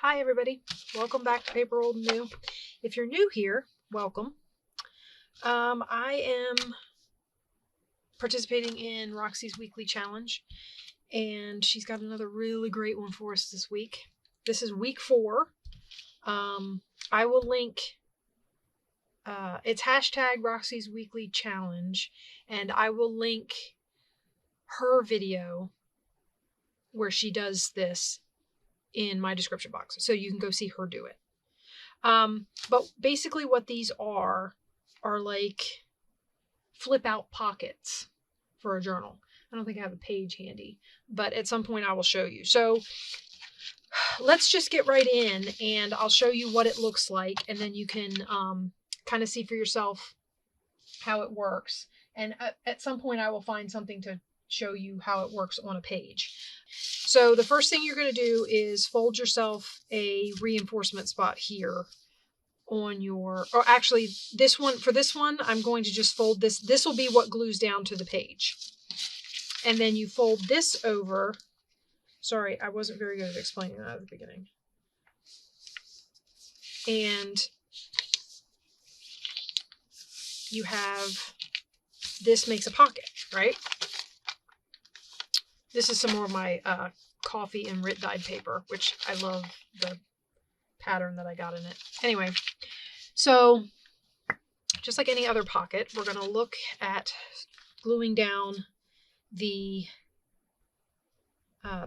Hi everybody, welcome back to Paper Old and New. If you're new here, welcome. I am participating in Roxy's weekly challenge, and she's got another really great one for us this week. This is week 4. I will link, it's hashtag Roxy's weekly challenge, and I will link her video where she does this in my description box, so you can go see her do it. But basically what these are like flip out pockets for a journal. I don't think I have a page handy, but at some point I will show you. So let's just get right in and I'll show you what it looks like, and then you can kind of see for yourself how it works. And at some point I will find something to show you how it works on a page. So the first thing you're going to do is fold yourself a reinforcement spot here on your, or actually this one, for this one, I'm going to just fold this. This will be what glues down to the page. And then you fold this over. Sorry, I wasn't very good at explaining that at the beginning. And you have, this makes a pocket, right? This is some more of my coffee and RIT dyed paper, which I love the pattern that I got in it. Anyway, so just like any other pocket, we're going to look at gluing down the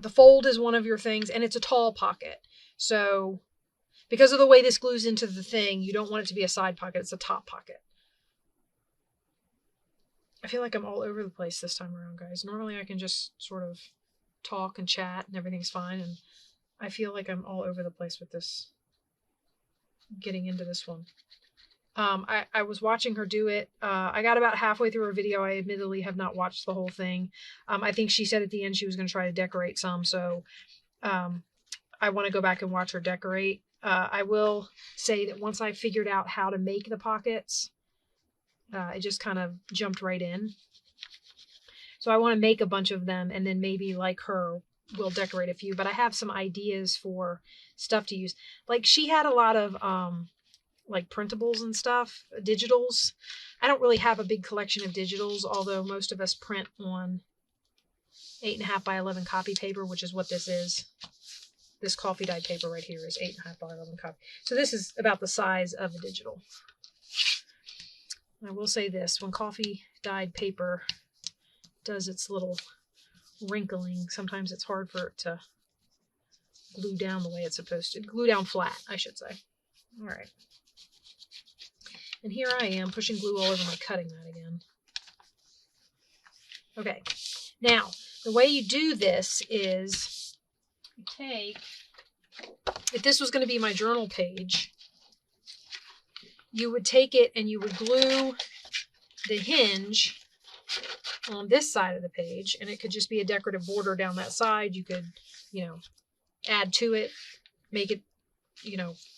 fold is one of your things, and it's a tall pocket. So because of the way this glues into the thing, you don't want it to be a side pocket, it's a top pocket. I feel like I'm all over the place this time around, guys. Normally I can just sort of talk and chat and everything's fine, and I feel like I'm all over the place with this, getting into this one. I was watching her do it. I got about halfway through her video. I admittedly have not watched the whole thing. I think she said at the end she was going to try to decorate some, so I want to go back and watch her decorate. I will say that once I figured out how to make the pockets, it just kind of jumped right in. So I want to make a bunch of them, and then maybe like her, we'll decorate a few. But I have some ideas for stuff to use. Like she had a lot of like printables and stuff, digitals. I don't really have a big collection of digitals, although most of us print on 8.5 by 11 copy paper, which is what this is. This coffee dyed paper right here is 8.5 by 11 copy. So this is about the size of a digital. I will say this, when coffee dyed paper does its little wrinkling, sometimes it's hard for it to glue down the way it's supposed to. Glue down flat, I should say. All right. And here I am pushing glue all over my cutting mat again. Okay. Now, the way you do this is you take, if this was going to be my journal page, you would take it and you would glue the hinge on this side of the page, and it could just be a decorative border down that side. You could, add to it, make it,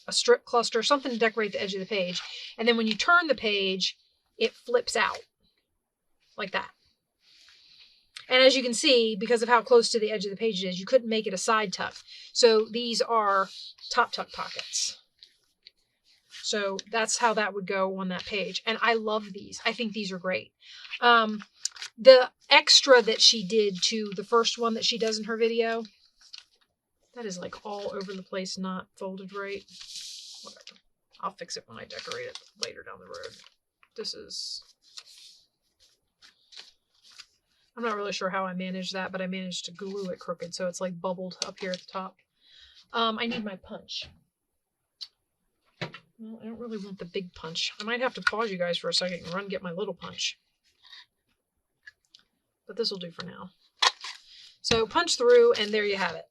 a strip cluster, something to decorate the edge of the page. And then when you turn the page, it flips out like that. And as you can see, because of how close to the edge of the page it is, you couldn't make it a side tuck. So these are top tuck pockets. So that's how that would go on that page. And I love these. I think these are great. The extra that she did to the first one that she does in her video, that is like all over the place, not folded right. Whatever. I'll fix it when I decorate it later down the road. This is, I'm not really sure how I managed that, but I managed to glue it crooked, so it's like bubbled up here at the top. I need my punch. Well, I don't really want the big punch. I might have to pause you guys for a second and run and get my little punch. But this will do for now. So punch through, and there you have it.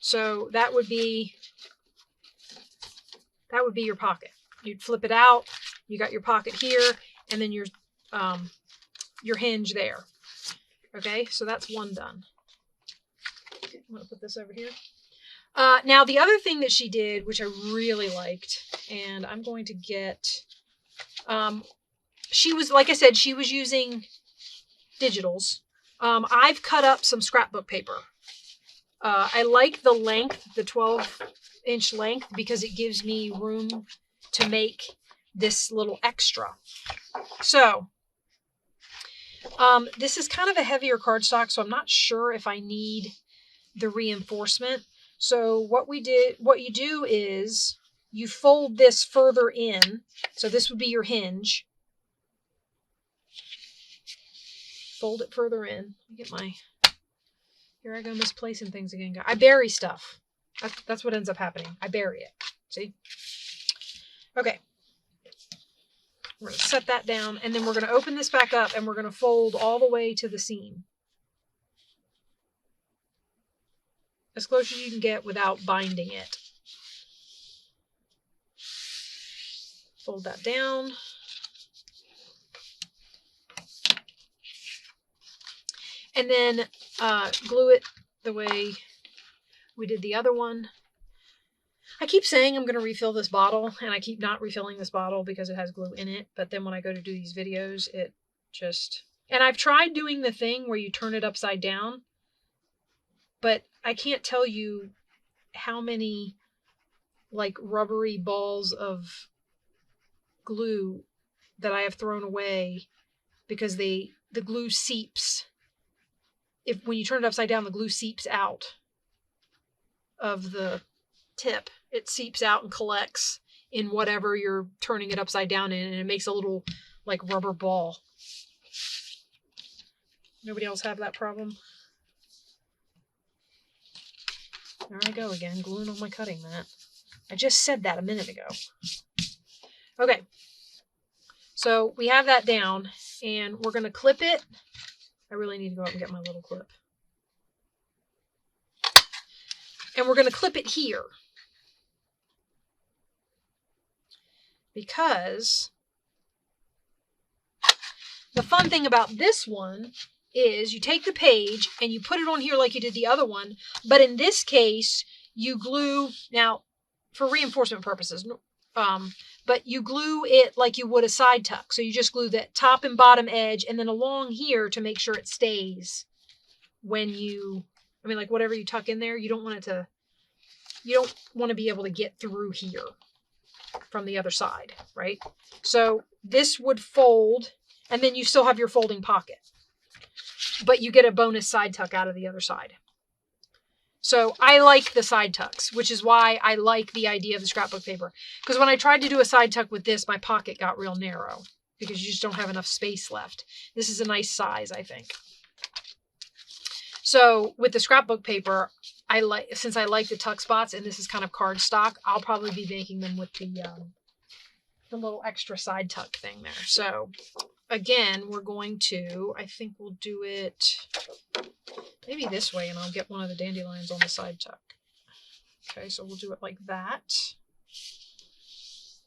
So that would be your pocket. You'd flip it out. You got your pocket here, and then your hinge there. Okay, so that's one done. Okay, I'm going to put this over here. Now, the other thing that she did, which I really liked, and I'm going to get, she was, like I said, she was using digitals. I've cut up some scrapbook paper. I like the length, the 12-inch length, because it gives me room to make this little extra. So this is kind of a heavier cardstock, so I'm not sure if I need the reinforcement. So what you do is you fold this further in. So this would be your hinge. Fold it further in. Get my, here I go misplacing things again. I bury stuff. That's what ends up happening. I bury it. See? Okay. We're going to set that down, and then we're going to open this back up, and we're going to fold all the way to the seam. As close as you can get without binding it. Fold that down. And then glue it the way we did the other one. I keep saying I'm going to refill this bottle, and I keep not refilling this bottle because it has glue in it. But then when I go to do these videos, it just... And I've tried doing the thing where you turn it upside down, but I can't tell you how many like rubbery balls of glue that I have thrown away because the glue seeps. When you turn it upside down, the glue seeps out of the tip. It seeps out and collects in whatever you're turning it upside down in, and it makes a little like rubber ball. Nobody else have that problem? There I go again, gluing on my cutting mat. I just said that a minute ago. Okay, so we have that down, and we're going to clip it. I really need to go out and get my little clip. And we're going to clip it here. Because the fun thing about this one is you take the page and you put it on here like you did the other one, but in this case you glue, now for reinforcement purposes, but you glue it like you would a side tuck. So you just glue the top and bottom edge and then along here to make sure it stays when you, I mean, like whatever you tuck in there, you don't want to be able to get through here from the other side, right? So this would fold, and then you still have your folding pocket, but you get a bonus side tuck out of the other side. So I like the side tucks, which is why I like the idea of the scrapbook paper. Because when I tried to do a side tuck with this, my pocket got real narrow because you just don't have enough space left. This is a nice size, I think. So with the scrapbook paper, since I like the tuck spots, and this is kind of cardstock, I'll probably be making them with the little extra side tuck thing there. So again, we're going to, I think we'll do it maybe this way, and I'll get one of the dandelions on the side tuck. Okay, so we'll do it like that.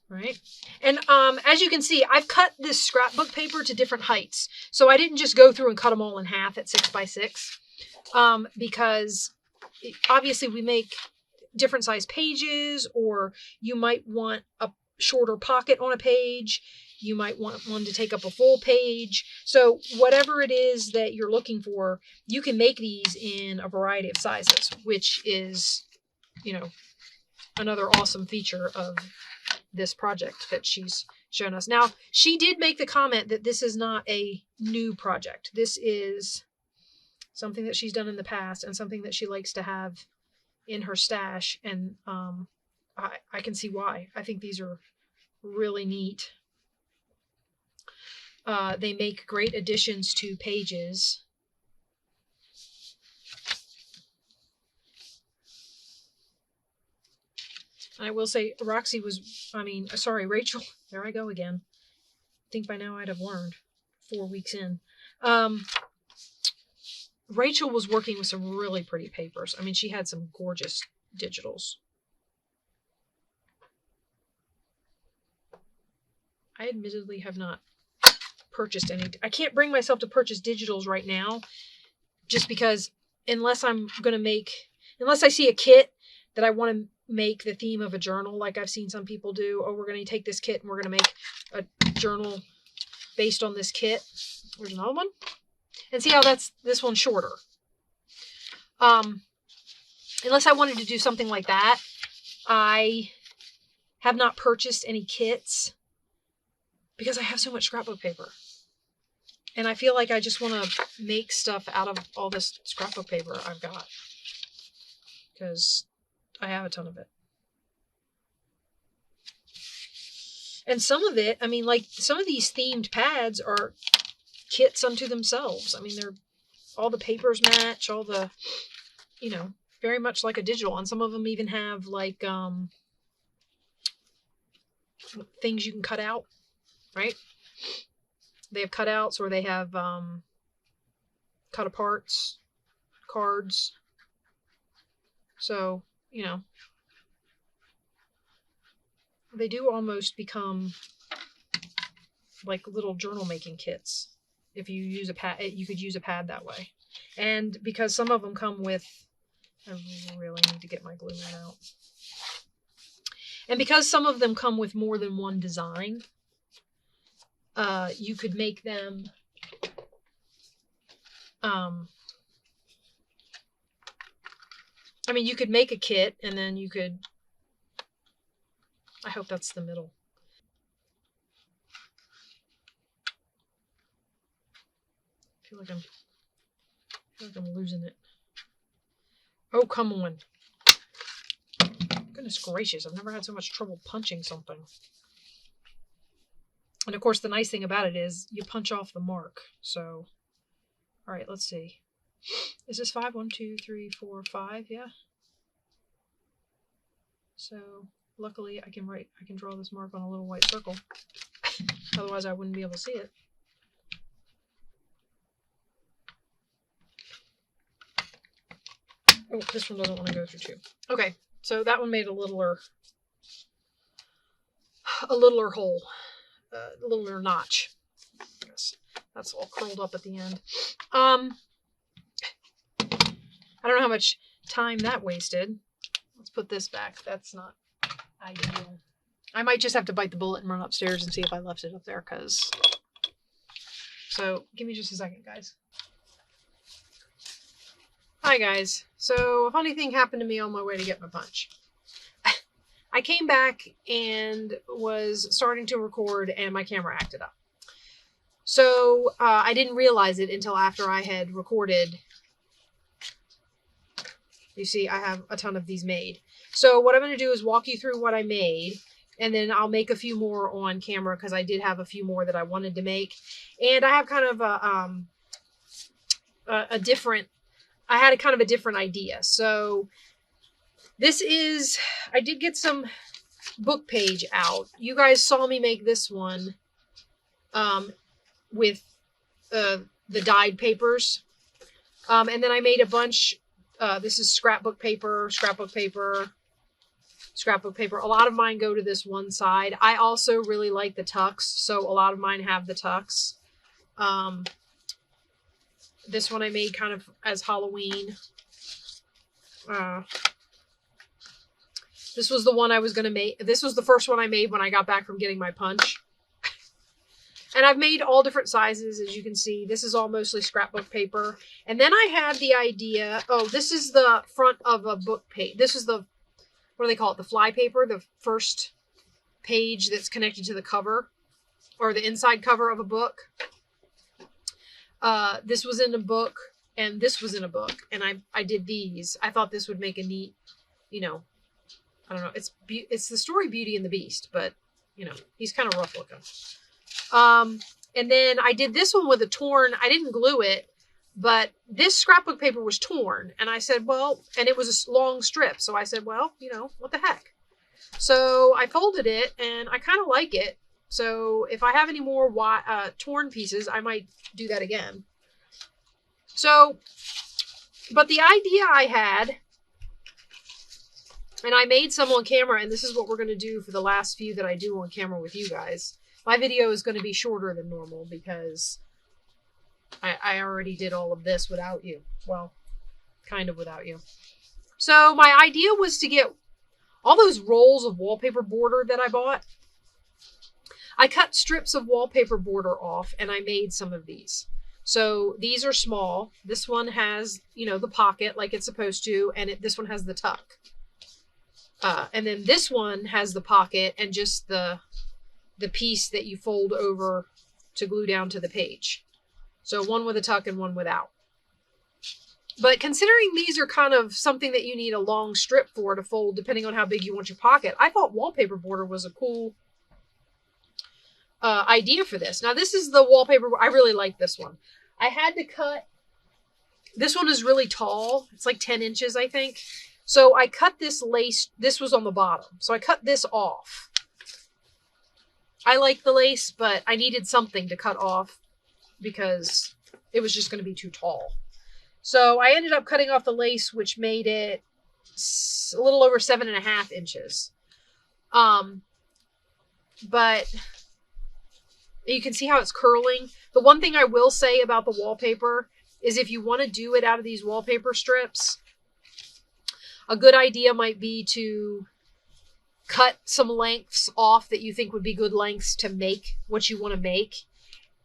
Right? And as you can see, I've cut this scrapbook paper to different heights. So I didn't just go through and cut them all in half at 6 by 6, because obviously we make different size pages, or you might want a shorter pocket on a page. You might want one to take up a full page. So whatever it is that you're looking for, you can make these in a variety of sizes, which is, you know, another awesome feature of this project that she's shown us. Now, she did make the comment that this is not a new project. This is something that she's done in the past and something that she likes to have in her stash. And I can see why. I think these are really neat. They make great additions to pages. And I will say, Rachel, there I go again. I think by now I'd have learned 4 weeks in. Rachel was working with some really pretty papers. I mean, she had some gorgeous digitals. I admittedly have not purchased any. I can't bring myself to purchase digitals right now, just because unless I see a kit that I want to make the theme of a journal, like I've seen some people do. Oh, we're going to take this kit and we're going to make a journal based on this kit. There's another one. And see how this one's shorter. unless I wanted to do something like that, I have not purchased any kits because I have so much scrapbook paper. And I feel like I just want to make stuff out of all this scrapbook paper I've got. Because I have a ton of it. And some of it, I mean, like, some of these themed pads are kits unto themselves. I mean, they're, all the papers match, all the, you know, very much like a digital. And some of them even have, like, things you can cut out, right? They have cutouts, or they have cut aparts, cards. So, you know, they do almost become like little journal making kits. If you use a pad, you could use a pad that way. And because some of them come with, I really need to get my glue out. And because some of them come with more than one design, you could make them, I mean, you could make a kit, and then you could, I hope that's the middle. I feel like I'm losing it. Oh, come on. Goodness gracious, I've never had so much trouble punching something. And of course, the nice thing about it is you punch off the mark. So, all right, let's see. Is this 5? 1, 2, 3, 4, 5, yeah. So, luckily I can draw this mark on a little white circle. Otherwise I wouldn't be able to see it. Oh, this one doesn't want to go through too. Okay, so that one made a littler hole, a littler notch. I guess that's all curled up at the end. I don't know how much time that wasted. Let's put this back. That's not ideal. I might just have to bite the bullet and run upstairs and see if I left it up there, because... So, give me just a second, guys. Hi, guys. So, a funny thing happened to me on my way to get my punch. I came back and was starting to record, and my camera acted up. So, I didn't realize it until after I had recorded. You see, I have a ton of these made. So, what I'm going to do is walk you through what I made, and then I'll make a few more on camera, because I did have a few more that I wanted to make. And I have kind of a different... I had a kind of a different idea. So this is, I did get some book page out. You guys saw me make this one with the dyed papers. And then I made a bunch. This is scrapbook paper. A lot of mine go to this one side. I also really like the tucks, so a lot of mine have the tucks. This one I made kind of as Halloween. This was the one I was going to make. This was the first one I made when I got back from getting my punch. And I've made all different sizes, as you can see. This is all mostly scrapbook paper. And then I had the idea, oh, this is the front of a book page. This is the, what do they call it? The fly paper, the first page that's connected to the cover, or the inside cover of a book. This was in a book, and this was in a book, and I did these. I thought this would make a neat, you know, I don't know. It's the story Beauty and the Beast, but, you know, he's kind of rough looking. And then I did this one with a torn, I didn't glue it, but this scrapbook paper was torn, and I said, well, and it was a long strip, so I said, well, you know, what the heck? So I folded it, and I kind of like it. So if I have any more torn pieces, I might do that again. So, but the idea I had, and I made some on camera, and this is what we're going to do for the last few that I do on camera with you guys. My video is going to be shorter than normal because I already did all of this without you. Well, kind of without you. So my idea was to get all those rolls of wallpaper border that I bought. I cut strips of wallpaper border off, and I made some of these. So these are small. This one has, you know, the pocket like it's supposed to, and this one has the tuck. And then this one has the pocket and just the piece that you fold over to glue down to the page. So one with a tuck and one without. But considering these are kind of something that you need a long strip for to fold, depending on how big you want your pocket, I thought wallpaper border was a cool idea for this. Now, this is the wallpaper. I really like this one. I had to cut. This one is really tall. It's like 10 inches, I think. So I cut this lace. This was on the bottom. So I cut this off. I like the lace, but I needed something to cut off because it was just going to be too tall. So I ended up cutting off the lace, which made it a little over 7.5 inches. But you can see how it's curling. The one thing I will say about the wallpaper is if you want to do it out of these wallpaper strips, a good idea might be to cut some lengths off that you think would be good lengths to make what you want to make,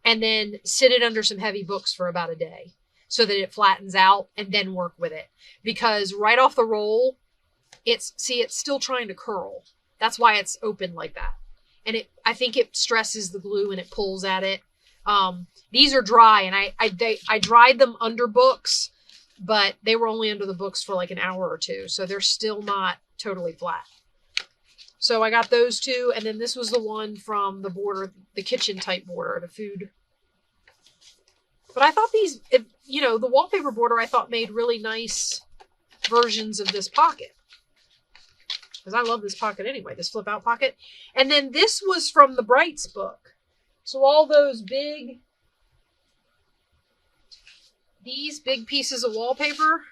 and then sit it under some heavy books for about a day so that it flattens out, and then work with it. Because right off the roll, it's still trying to curl. That's why it's open like that. And I think it stresses the glue and it pulls at it. These are dry, and I dried them under books, but they were only under the books for like an hour or two. So they're still not totally flat. So I got those two. And then this was the one from the border, the kitchen type border, the food. But I thought these, you know, the wallpaper border I thought made really nice versions of this pocket. Because I love this pocket anyway, this flip out pocket. And then this was from the Brights book. So all those these big pieces of wallpaper,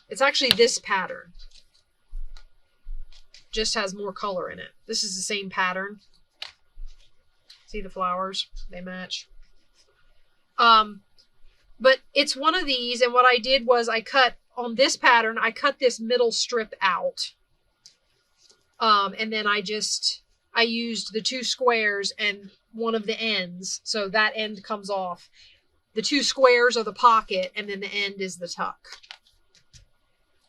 it's actually this pattern. Just has more color in it. This is the same pattern. See the flowers? They match. But it's one of these, and what I did was I cut on this pattern, I cut this middle strip out. And then I used the 2 squares and one of the ends. So that end comes off. The 2 squares are the pocket, and then the end is the tuck.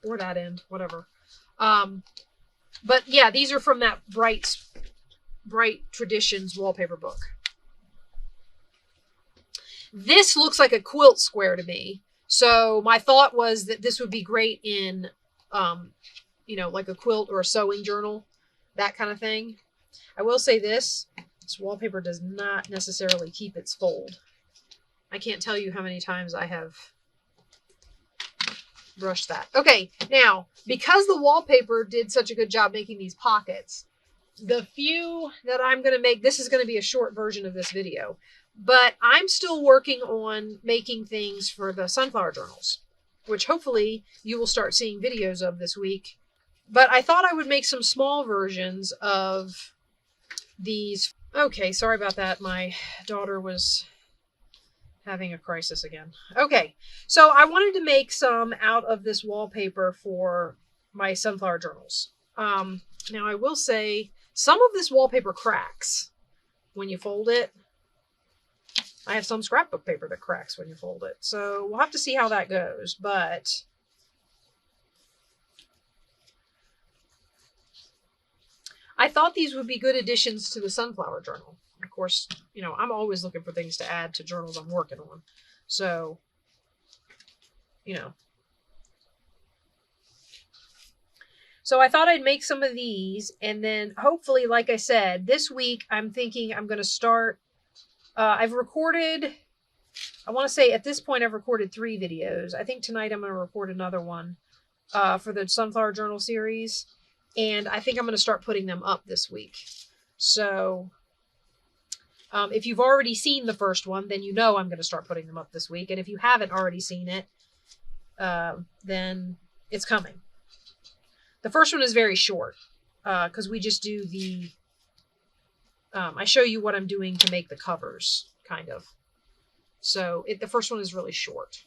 Or that end, whatever. But yeah, these are from that Bright Traditions wallpaper book. This looks like a quilt square to me. So my thought was that this would be great in, you know, like a quilt or a sewing journal, that kind of thing. I will say this wallpaper does not necessarily keep its fold. I can't tell you how many times I have brushed that. Okay, now, because the wallpaper did such a good job making these pockets, the few that I'm going to make, this is going to be a short version of this video, but I'm still working on making things for the sunflower journals, which hopefully you will start seeing videos of this week. But I thought I would make some small versions of these. Okay, sorry about that. My daughter was having a crisis again. Okay, so I wanted to make some out of this wallpaper for my sunflower journals. Now I will say some of this wallpaper cracks when you fold it. I have some scrapbook paper that cracks when you fold it. So we'll have to see how that goes. But I thought these would be good additions to the sunflower journal. Of course, you know, I'm always looking for things to add to journals I'm working on. So, you know. So I thought I'd make some of these, and then hopefully, like I said, this week I'm thinking I'm going to start. I've recorded, I want to say at this point I've recorded 3 videos. I think tonight I'm going to record another one for the Sunflower Journal series. And I think I'm going to start putting them up this week. So if you've already seen the first one, then you know I'm going to start putting them up this week. And if you haven't already seen it, then it's coming. The first one is very short because we just do the... I show you what I'm doing to make the covers, kind of. So the first one is really short.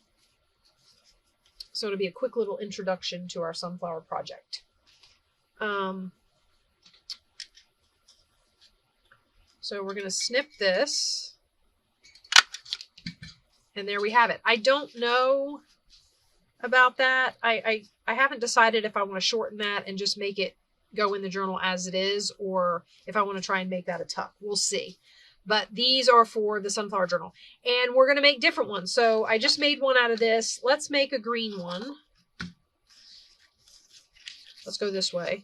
So it'll be a quick little introduction to our sunflower project. So we're going to snip this. And there we have it. I don't know about that. I haven't decided if I want to shorten that and just make it go in the journal as it is, or if I want to try and make that a tuck. We'll see. But these are for the sunflower journal. And we're going to make different ones. So I just made one out of this. Let's make a green one. Let's go this way.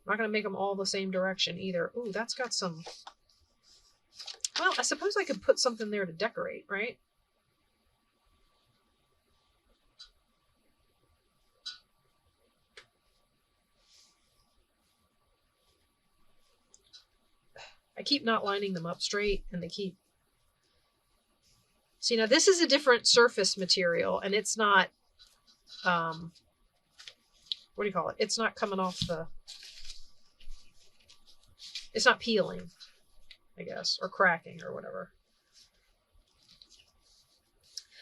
I'm not going to make them all the same direction either. Ooh, that's got some... Well, I suppose I could put something there to decorate, right? I keep not lining them up straight, and they keep... See, now this is a different surface material, and it's not... what do you call it? It's not coming off the... It's not peeling, I guess, or cracking or whatever.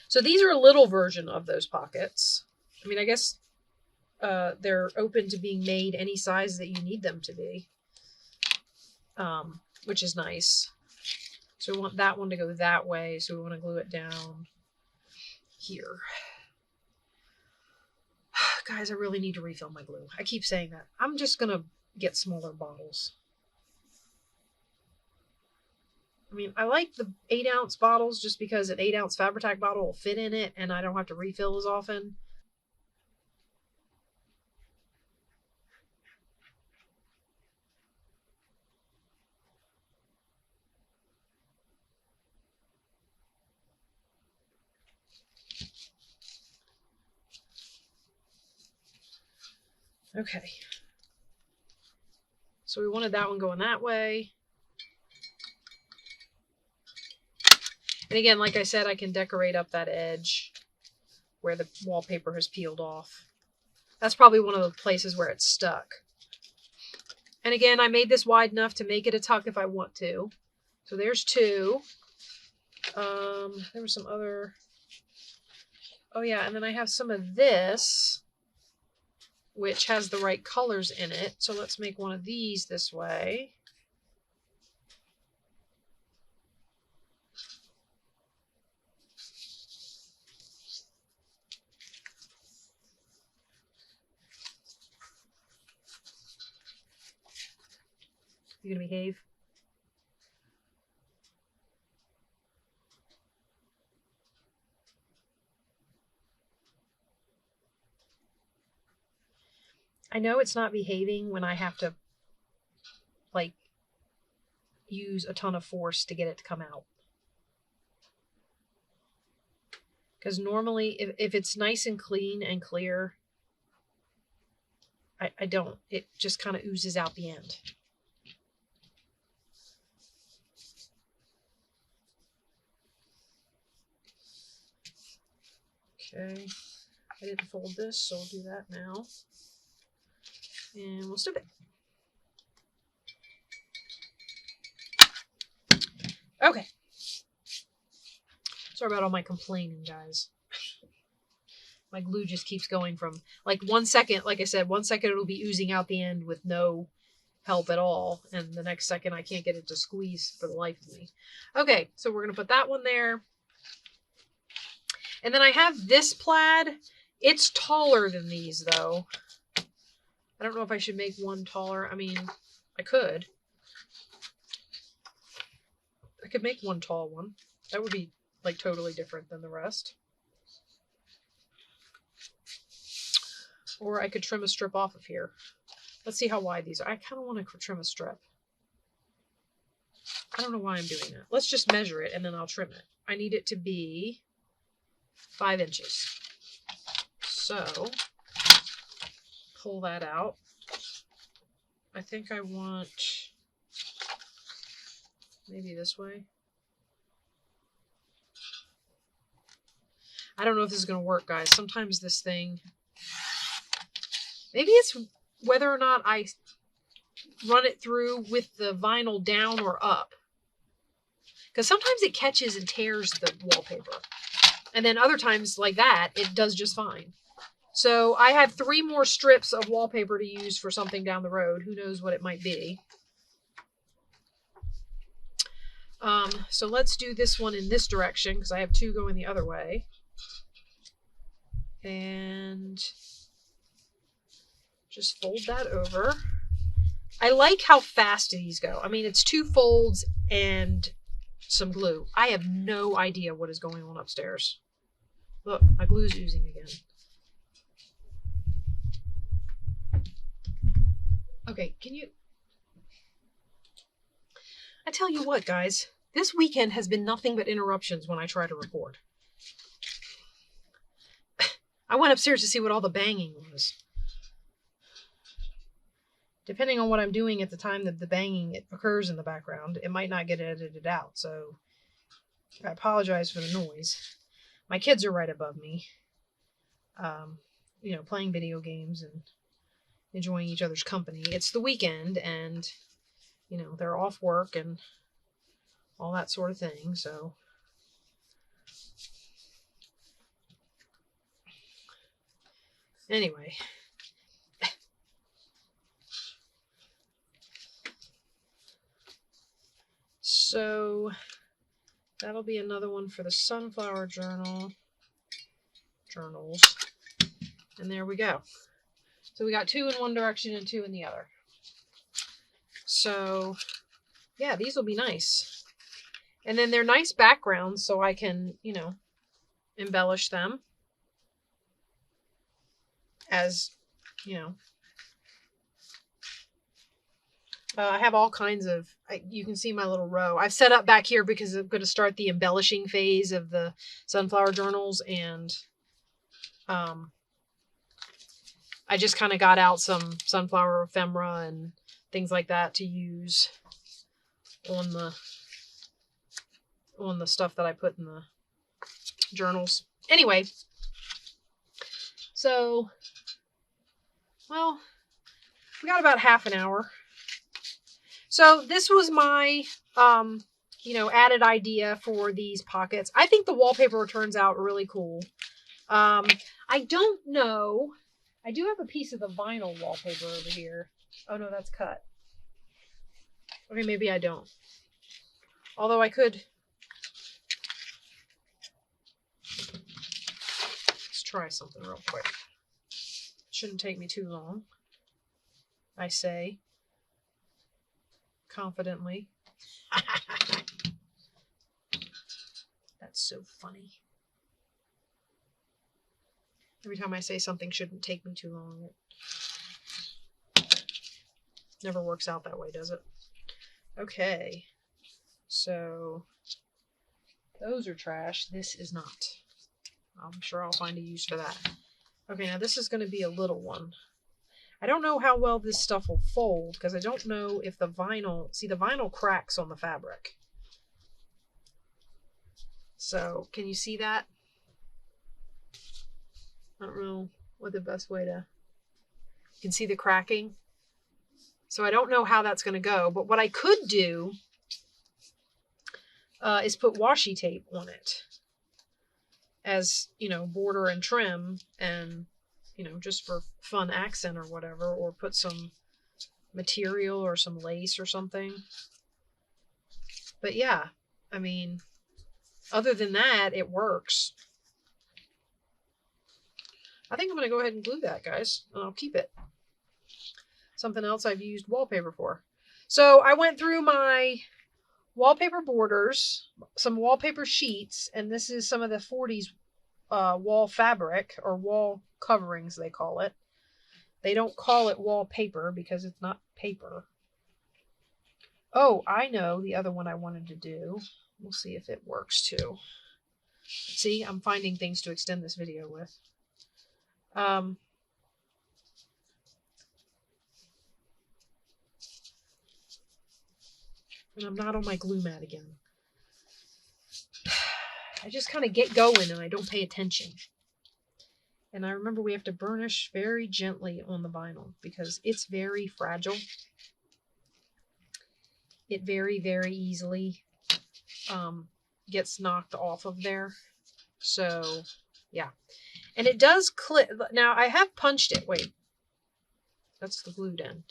So these are a little version of those pockets. I mean, I guess they're open to being made any size that you need them to be, which is nice. So we want that one to go that way, so we want to glue it down here. Guys, I really need to refill my glue. I keep saying that. I'm just going to get smaller bottles. I mean, I like the 8-ounce bottles just because an 8-ounce Fabri-Tac bottle will fit in it and I don't have to refill as often. Okay. So we wanted that one going that way. And again, like I said, I can decorate up that edge where the wallpaper has peeled off. That's probably one of the places where it's stuck. And again, I made this wide enough to make it a tuck if I want to. So there's two. There was some other... Oh yeah, and then I have some of this, which has the right colors in it. So let's make one of these this way. You gonna behave? I know it's not behaving when I have to, like, use a ton of force to get it to come out. Because normally, if it's nice and clean and clear, I don't. It just kind of oozes out the end. Okay, I didn't fold this, so I'll do that now. And we'll snip it. Okay. Sorry about all my complaining, guys. My glue just keeps going from, like, 1 second, like I said, 1 second it'll be oozing out the end with no help at all, and the next second I can't get it to squeeze for the life of me. Okay, so we're going to put that one there. And then I have this plaid. It's taller than these, though. I don't know if I should make one taller. I mean, I could. I could make one tall one. That would be, like, totally different than the rest. Or I could trim a strip off of here. Let's see how wide these are. I kind of want to trim a strip. I don't know why I'm doing that. Let's just measure it and then I'll trim it. I need it to be 5 inches. So, pull that out. I think I want maybe this way. I don't know if this is going to work, guys. Sometimes this thing, maybe it's whether or not I run it through with the vinyl down or up. Because sometimes it catches and tears the wallpaper. And then other times like that, it does just fine. So I have 3 more strips of wallpaper to use for something down the road. Who knows what it might be. So let's do this one in this direction because I have two going the other way. And just fold that over. I like how fast these go. I mean, it's 2 folds and some glue. I have no idea what is going on upstairs. Look, my glue's oozing again. Okay, can you... I tell you what, guys. This weekend has been nothing but interruptions when I try to record. I went upstairs to see what all the banging was. Depending on what I'm doing at the time that the banging occurs in the background, it might not get edited out. So I apologize for the noise. My kids are right above me, you know, playing video games and enjoying each other's company. It's the weekend and, you know, they're off work and all that sort of thing. So anyway, so that'll be another one for the sunflower journals. And there we go. So we got 2 in one direction and 2 in the other. So yeah, these will be nice. And then they're nice backgrounds so I can, you know, embellish them as, you know, I have all kinds of, you can see my little row. I've set up back here because I'm going to start the embellishing phase of the sunflower journals. And I just kind of got out some sunflower ephemera and things like that to use on the stuff that I put in the journals. Anyway, so, well, we got about half an hour. So this was my, you know, added idea for these pockets. I think the wallpaper turns out really cool. I don't know. I do have a piece of the vinyl wallpaper over here. Oh no, that's cut. Okay, maybe I don't. Although I could. Let's try something real quick. Shouldn't take me too long, I say confidently. That's so funny. Every time I say something shouldn't take me too long, it never works out that way, does it? Okay, so those are trash. This is not. I'm sure I'll find a use for that. Okay, now this is going to be a little one. I don't know how well this stuff will fold because I don't know if the vinyl, see the vinyl cracks on the fabric. So can you see that? I don't know what the best way to, you can see the cracking. So I don't know how that's going to go, but what I could do is put washi tape on it as, you know, border and trim and, you know, just for fun accent or whatever, or put some material or some lace or something. But yeah, I mean, other than that, it works. I think I'm going to go ahead and glue that, guys, and I'll keep it. Something else I've used wallpaper for. So I went through my wallpaper borders, some wallpaper sheets, and this is some of the 40s wall fabric, or wall coverings they call it. They don't call it wallpaper because it's not paper. Oh, I know the other one I wanted to do. We'll see if it works too. See, I'm finding things to extend this video with. And I'm not on my glue mat again. I just kind of get going and I don't pay attention. And I remember we have to burnish very gently on the vinyl because it's very fragile. It very, very easily gets knocked off of there. So, yeah. And it does clip. Now, I have punched it. Wait. That's the glued end.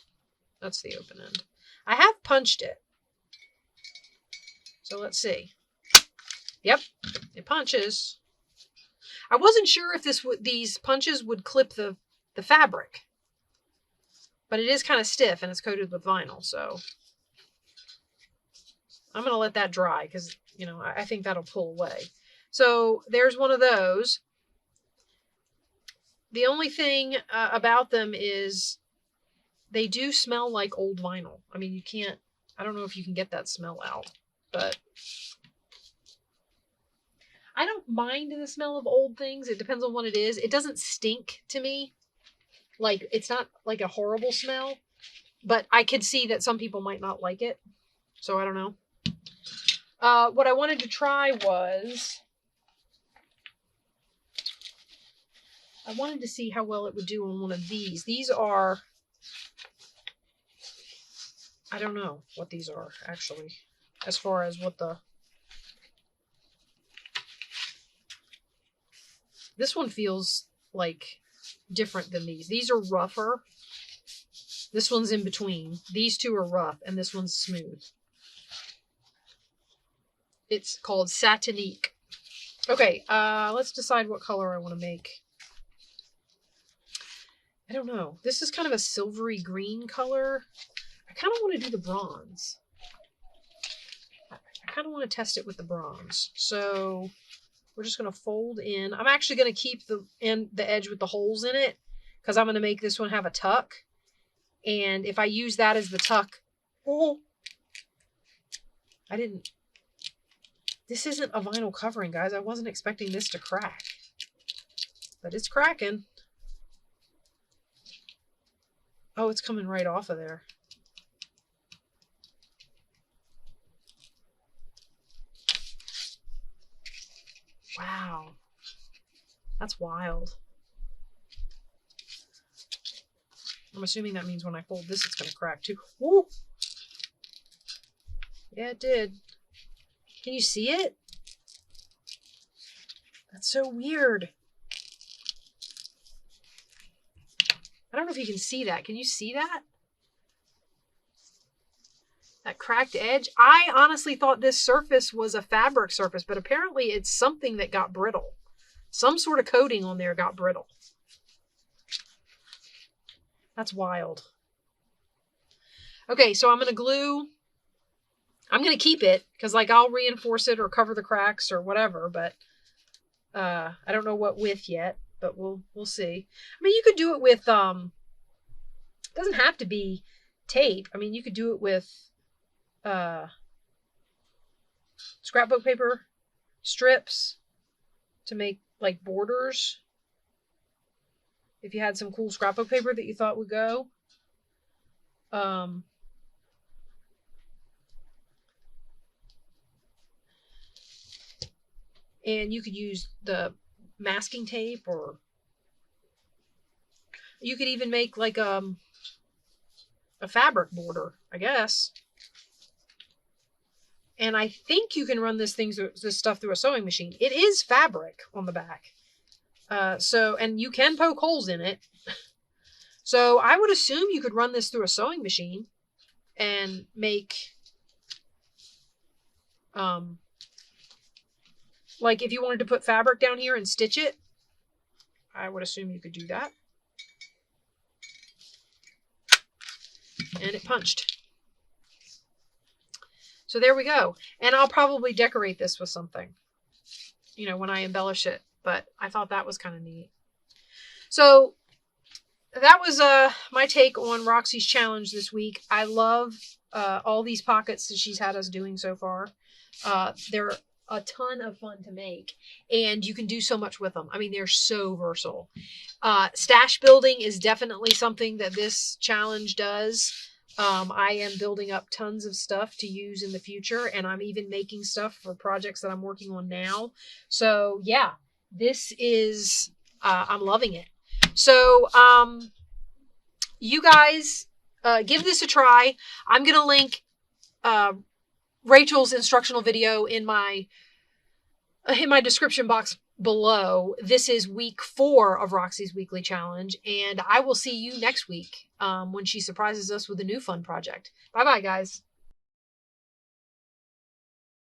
That's the open end. I have punched it. So let's see. Yep, it punches. I wasn't sure if these punches would clip the fabric, but it is kind of stiff and it's coated with vinyl, so I'm going to let that dry because, you know, I think that'll pull away. So there's one of those. The only thing about them is they do smell like old vinyl. I mean, I don't know if you can get that smell out, but I don't mind the smell of old things. It depends on what it is. It doesn't stink to me. Like, it's not like a horrible smell, but I could see that some people might not like it. So I don't know. What I wanted to try was, I wanted to see how well it would do on one of these. These are, I don't know what these are, actually, as far as what this one feels like different than these. These are rougher. This one's in between. These two are rough, and this one's smooth. It's called Satinique. Okay, let's decide what color I want to make. I don't know. This is kind of a silvery green color. I kind of want to do the bronze. I kind of want to test it with the bronze. So we're just going to fold in. I'm actually going to keep the edge with the holes in it because I'm going to make this one have a tuck. And if I use that as the tuck, this isn't a vinyl covering, guys. I wasn't expecting this to crack, but it's cracking. Oh, it's coming right off of there. Wow. That's wild. I'm assuming that means when I fold this, it's going to crack too. Woo! Yeah, it did. Can you see it? That's so weird. I don't know if you can see that. Can you see that? That cracked edge? I honestly thought this surface was a fabric surface, but apparently it's something that got brittle. Some sort of coating on there got brittle. That's wild. Okay, so I'm going to keep it because, like, I'll reinforce it or cover the cracks or whatever, but I don't know what with yet, but we'll see. I mean, you could do it with, it doesn't have to be tape. I mean, you could do it with scrapbook paper strips to make, like, borders. If you had some cool scrapbook paper that you thought would go. And you could use the masking tape, or you could even make like a fabric border, I guess. And I think you can run this stuff through a sewing machine. It is fabric on the back. And you can poke holes in it. So I would assume you could run this through a sewing machine and make, like if you wanted to put fabric down here and stitch it, I would assume you could do that. And it punched. So there we go. And I'll probably decorate this with something, you know, when I embellish it. But I thought that was kind of neat. So that was my take on Roxy's challenge this week. I love all these pockets that she's had us doing so far. They're a ton of fun to make, and you can do so much with them. I mean, they're so versatile. Stash building is definitely something that this challenge does. I am building up tons of stuff to use in the future, and I'm even making stuff for projects that I'm working on now. So yeah, this is, I'm loving it. So, you guys, give this a try. I'm going to link, Rachel's instructional video in my description box below. This is week 4 of Roxy's weekly challenge, and I will see you next week when she surprises us with a new fun project. Bye bye, guys.